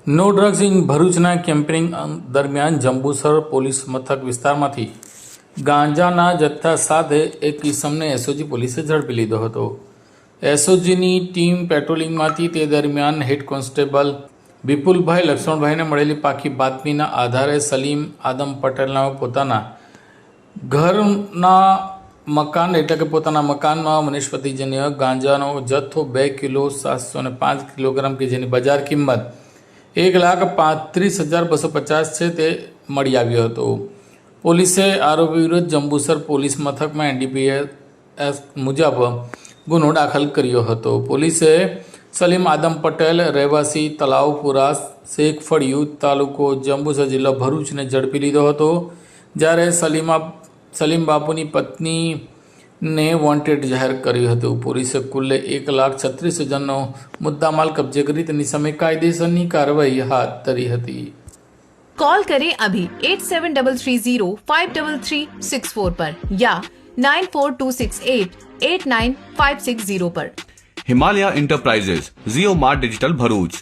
No drugs in ભરૂચના campaigning દરમિયાન Jambusar police મથક વિસ્તારમાંથી ગાંજાના જથ્થા સાથે એક કિસમને એસઓજી પોલીસે ઝડપી લીધો હતો. એસઓજીની ટીમ પેટ્રોલિંગમાંથી તે દરમિયાન હેડ કોન્સ્ટેબલ વિપુલભાઈ લક્ષ્મણભાઈને મળેલી પાકી બાતમીના આધારે સલીમ આદમ પટેલના પોતાના ઘરના મકાન એટલે કે પોતાના મકાનમાં વનસ્પતિજન્ય ગાંજાનો જથ્થો 2 કિલો 705 કિલોગ્રામ કે જેની બજાર કિંમત 1,35,250 છે તે મળી આવ્યો હતો. પોલીસે આરોપી વિરુદ્ધ જંબુસર પોલીસ મથકમાં એનડીપીએસ મુજબ ગુનો દાખલ કર્યો હતો. પોલીસે સલીમ આદમ પટેલ રહેવાસી તલાવપુરા શેખ ફળિયું તાલુકો જંબુસર જિલ્લો ભરૂચને ઝડપી લીધો હતો. જ્યારે સલીમ બાપુની પત્નીને વોન્ટેડ જાહેર કર્યું હતું. પોલીસે કુલ્લે 1,36,000નો મુદ્દામાલ કબજે કરી તેની સામે કાયદેસરની કાર્યવાહી હાથ ધરી હતી. कॉल करें अभी 8733053364 पर या 9426889560 पर. हिमालय इंटरप्राइजेज, जियो मार्ट डिजिटल भरूच,